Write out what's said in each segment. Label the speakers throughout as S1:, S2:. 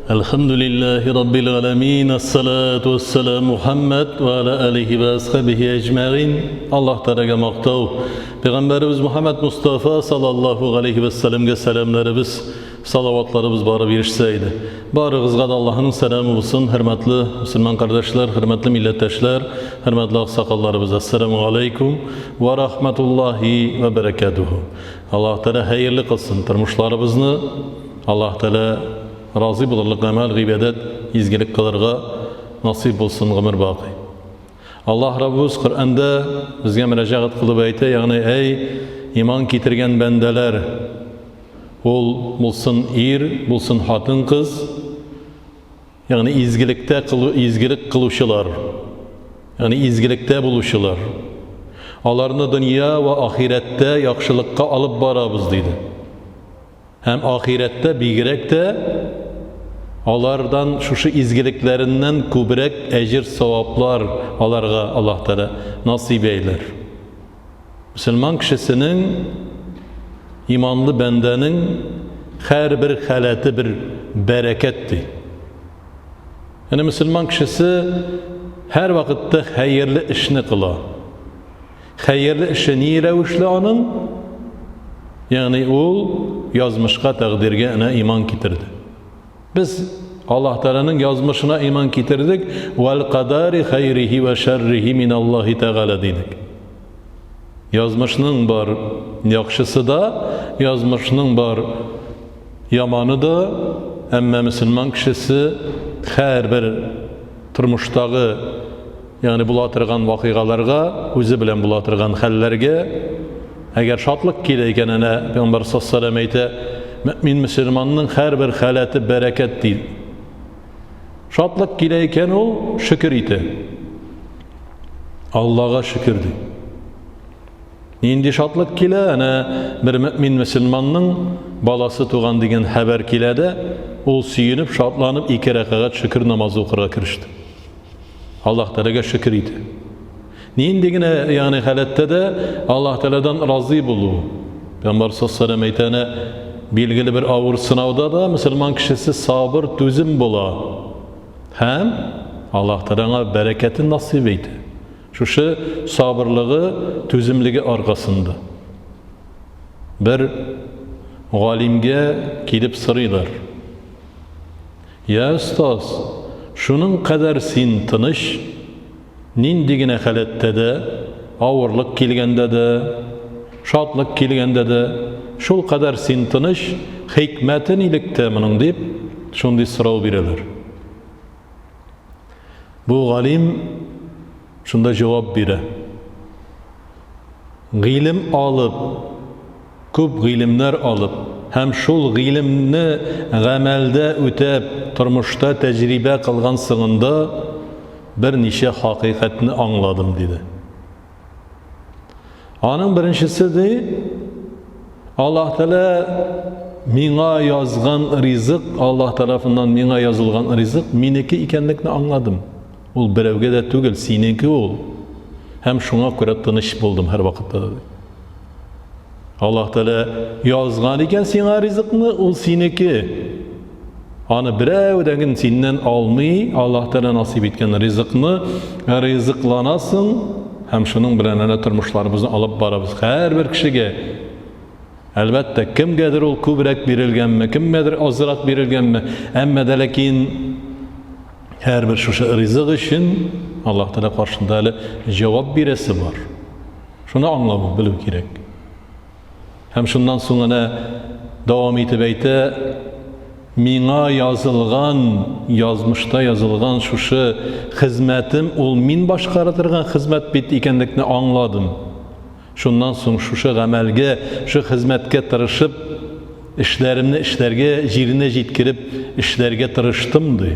S1: الحمد لله رب العالمين الصلاة والسلام محمد وعلى آله وأصحابه أجمعين Allah Teala maqtav Peygamberimiz Muhammed Mustafa sallallahu aleyhi ve sellem'e selamlarımız, salavatlarımız barı birişseydi. Barığızga da Allah'ın selamı olsun, hürmetli Müslüman kardeşler, hürmetli milletteşler, hürmetli aksakallarımız. Esselamu aleyküm ve rahmetullahi ve berekatuhu. Allah Teala hayırlı kılsın tırmışlarımızını, Allah Teala razı bulurluk amel, gıbedet, izgilik kılırga nasip olsun ömür baqi. Allah Rabbimiz Kur'an'da bizge müracaat kılıp ayta, yani ey iman getirgen bendeler, ol bulsun ir, bulsun hatın kız, yani izgilik kılışılar, yani izgilikte buluşular. Alarını dünya ve ahirette yakşılıkka alıp barabız dedi. Hem ahirette bilgirek de alardan şu izgiliklerinden kübrek ecir sevaplar alarga Allah Teala nasip eyler. Müslüman kişisinin, imanlı bendenin her bir haleti bir bereketti. Yani Müslüman kişisi her vakitte hayırlı işini kıla. Hayırlı işi niye revişli onun? Yani o yazmışka takdirge iman getirdi. Biz Allah Teala'nın yazmışına iman getirdik. Vel kadari hayrihi ve şerrihi minallahi Teala dedik. Yazmışının var yakşısı da, yazmışının var yamanı da, ama Müslüman kişisi her bir turmuştağı, yani bulatırgan vakıgalarga, özü bilen bulatırgan hallerge, eğer şatlık kileyken Peygamber sallallahu aleyhi ve sellem mümin Müslümanın her bir haleti bereket değil. Şatlık kileyken o şükür ite. Allah'a şükürdü. Nindi şatlık kile, bir mümin Müslümanın balası tuğan degen haber kilede, o suyunub, şatlanıp iki rekat şükür namazı okura kirişti. Allah Teala'ga şükür ite. Neyindigine yani halette de Allah Teala'dan razı bulu. Peygamber sallallahu aleyhi ve sellem bilgili bir ağır sınavda da Müslüman kişisi sabır, tüzüm bula. Hem Allah Teala'na bereketi nasip eydi. Şu sabırlığı, tüzümlüğü arkasında. Bir galimge kilip sırıylar. Ya ustaz, şunun kadar sin tınış, nindigine halette de, ağırlık kilgende de, şatlık kilgende de, şul kadar sin tınış, hikmetin ilikte mının deyip, şundi sırav bireler. Bu galim, şunda cevap bire. Gilim alıp, köp gilimler alıp, hem şul gilimni gamelde ötep, turmuşta tecrübe kılgan sığında, bir nişe hakikatini anladım dedi. Anın birincisi de Allah Teala mina yazgan rizık, Allah tarafından mina yazılgan rizık mineki ikenlikini anladım. Ol birevge de tügül, sineki ol. Hem şuna göre tanış buldum her vakitte dedi. Allah Teala yazgan iken sina rizıkını ol sineki. Anı birevden sinden almayı, Allah Teala nasip etken rizıkını rizıklanasın. Hem şunun bilenene turmuşlarımızı alıp barabız. Her bir kişiye elbette kimgedir ol kübrek birilgenme, kimgedir azırak birilgenme. Emme de lekin her bir şu rizık için Allah Teala karşında cevap birisi var. Şunu anlamı bilip gerek. Hem şundan sonra devam etip eyte, mina yazılgan, yazmışta yazılgan şu hizmetim ol min başkaratırgan hizmet bitti ikenlikini anladım. Şundan sonra şu amelge, şu hizmetke tırışıp, işlerimni işlerge, jirine jitkirip, işlerge tırıştımdı.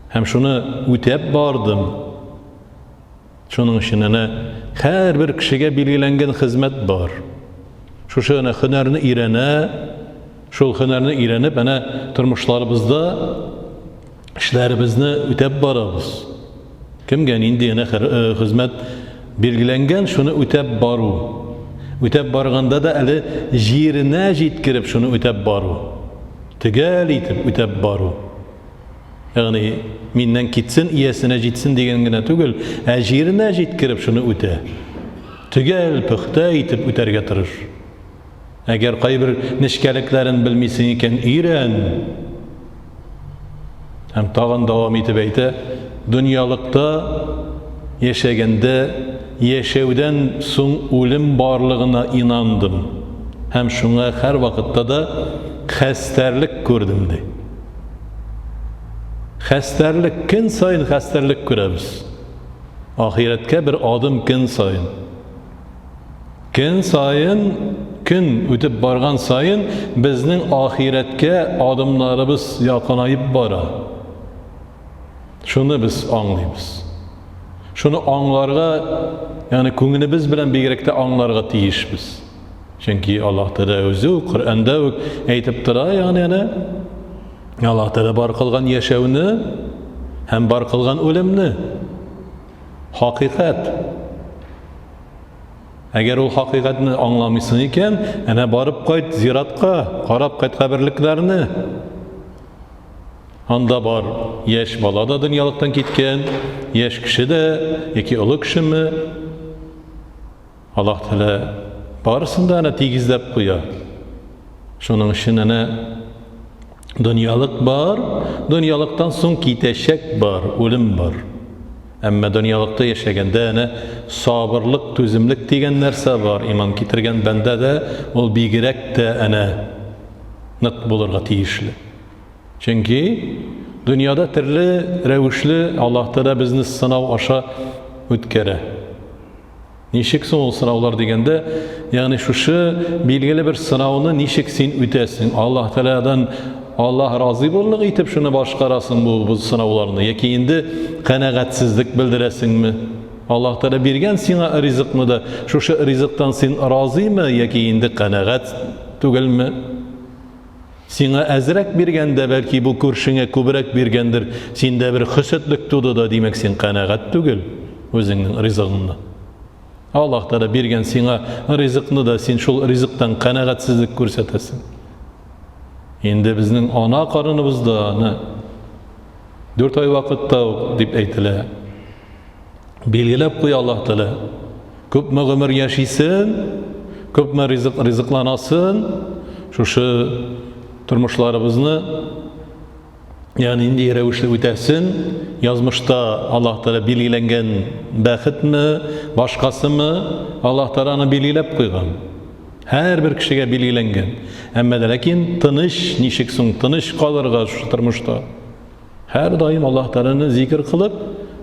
S1: Hem şunu ütep bardım. Şunun için her bir kişiye bilgilengen hizmet var. Şu hünerini irene, şu hünerini irenip, turmuşlarımızda işlerimizni ütep barabız. Kimgen indi hizmet bilgilengen şunu ütep baru. Ütep barganda da jirine jitkirip şunu ütep baru. Tegal itip ütep baru. Yani minden gitsin, iyesine gitsin degengine tügül, jirine jitkirip şunu üte. Tügel, püxte itip üter getirir. Eğer kaybir nişkeliklerin bilmesin iken iren. Hem tağın devam etip eyte, dünyalıkta yaşaganda yaşavdan soň ölüm barlığına inandım. Hem şuna her vakitte da xəstərlik gördüm de. Xəstərlik, gün sayın xəstərlik görəbiz. Ahiretke bir adım gün sayın. Gün sayın, gün ötüp bargan sayın bizning ahiretke adımlarımız yakınayıp bara. Şunu biz anlayız. Şunu anlarga, yani köngünübüz bilen begirekde anlarga tiyişmiz. Çünkü Allah Teala özü Kur'an'da aytıp tura, yani Allah Teala bar kılgan yaşavını hem bar kılgan ölümni. Hakikat. Eğer o hakikatini anlamışsın iken, barıp kayıt ziyaratqa, qarab kayıt kabirliklerini. Anda bar, yaş bala da dünyalıktan gitken, yaş kişi de, iki ulu kişi mi? Allah Teala barısında tigizlep koya. Şunun için dünyalık var, dünyalıktan son giteşek var, ölüm var. Ama dünyalıkta yaşaganda sabırlık, tüzümlük degen narsa var. İman getirgen bende de ol bigirek de nıt bulurga tiyişli. Çünkü dünyada türlü revişli Allah'ta da bizni sınav aşa ütkere. Nişiksin o sınavlar degende, yani şu bilgili bir sınavını nişiksin ütesin. Allah Teala'dan Allah razı bolluq etip şunu başkarasın bu sınavlarını. Yeki indi qanaagatsizlik bildiresin mi? Allah Teala bergen sana rizq mı da şu rizqtan sen razı mı? Yeki indi qanaagat tugil mi? Sana azrak bergende belki bu kurşuna kubrak bergendir. Sende bir hüsütlük tudu da demek sen qanaagat tugil özünün rizqını. Allah Teala bergen sana rizqını da sen şol rizqtan qanaagatsizlik görsetesin. Endi bizning ana qarınımızda 4 ay vaqtda deb aytile. Belgilab qo'y Allah Teala. Ko'pmi ömür yaşaysın, ko'pmi rizqlanasın. Şu turmuşlarımızı yani indi revişli ötesin. Yazmışta Allah Teala belgilengen baxit mi, başkası mı Allah Teala'nı belgilab qo'ygan. Her bir kişiye belgilengen. Ama lakin tınış, nişiksin, tınış kalırga şu turmuşta. Her daim Allah Teala'nı zikir kılıp,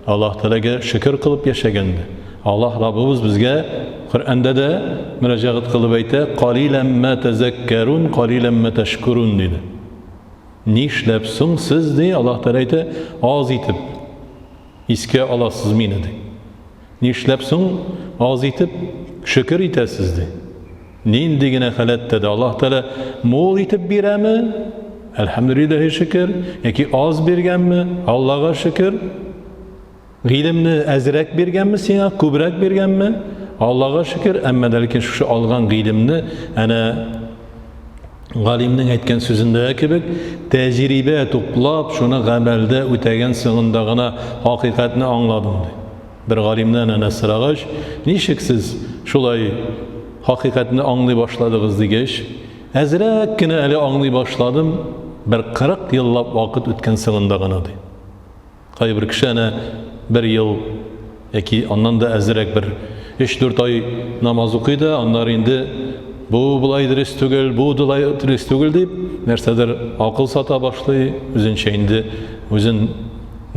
S1: Allah Teala'ga şükür kılıp yaşagandı. Allah Rabbimiz bizge Kur'an'da da müracaat kılıp ayta, "Qalilan ma tezekkerun, qalilan ma teşkurun" dedi. Nişlepsin siz de Allah Teala ayta, az itip iske alasız mı dedi. Nişlepsin az itip şükür itesiz de. Neyin digine halatta da Allah Teala mol itip biremi? Elhamdülillahi şükür. Yaki az birgen mi? Allah'a şükür. G'ilimni azrak birgen mi sana? Kubrak birgen mi? Allah'a şükür. Ama derken şu algan g'ilimni galimning aytgan sözünde kibik tecrübe toplab şunu gamelde ötegen sığındağına hakikatini anladım. Bir galimden sırağış nişiksiz şulay hakikatini anlay başladığız digeç. Azrakkina ali anlay başladım. Bir 40 yıllap vakit ötken sığındağına di. Kay bir kişi bir yıl ki ondan da azrak bir 3-4 ay namaz okuydu. Onlar indi bu bulay dürüst tügül, bu bulay dürüst tügül deyip nersedir akıl sata başlıyor. Özün şeyinde, özün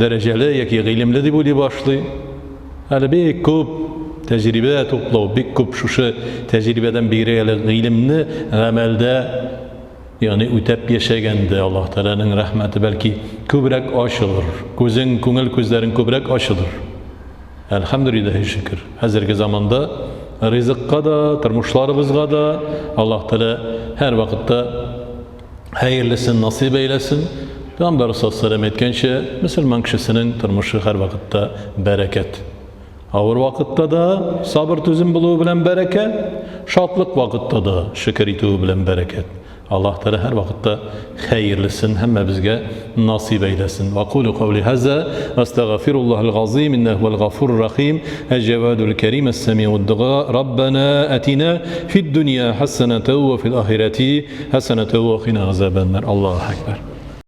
S1: dereceli yaki ilimli deyip öyle başlıyor. Hali bir köp tecrübe toplav, bir köp şu tecrübeden biri ilimni amelde yani ötep yaşaganda Allah Teala'nın rahmeti belki köbrek aşılır. Gözün, köngül közlerin köbrek aşılır. Elhamdülillahi şükür. Hazırki zamanda rizqqa da, turmuşlarımızga da Allah Teala her vakitte hayırlısın, nasip eylesin. Peygamber sallallahu etkençe Müslüman kişisinin turmuşu her vakitte bereket. Ağır vakitte da sabır tüzüm buluğu bilen bereket, şatlık vakitte da şükür ituğu bilen bereket. Allah Teala her vakitte hayırlısın, hem bizge nasip eylesin. Ve kulu kavli haza ve estağfirullahal gazim innehuvel gafurur rahim el-cevadul kerim es-semi'ud du'a Rabbena atina fid dünya haseneten ve fil ahireti haseneten ve qina azabennar. Allahu ekber.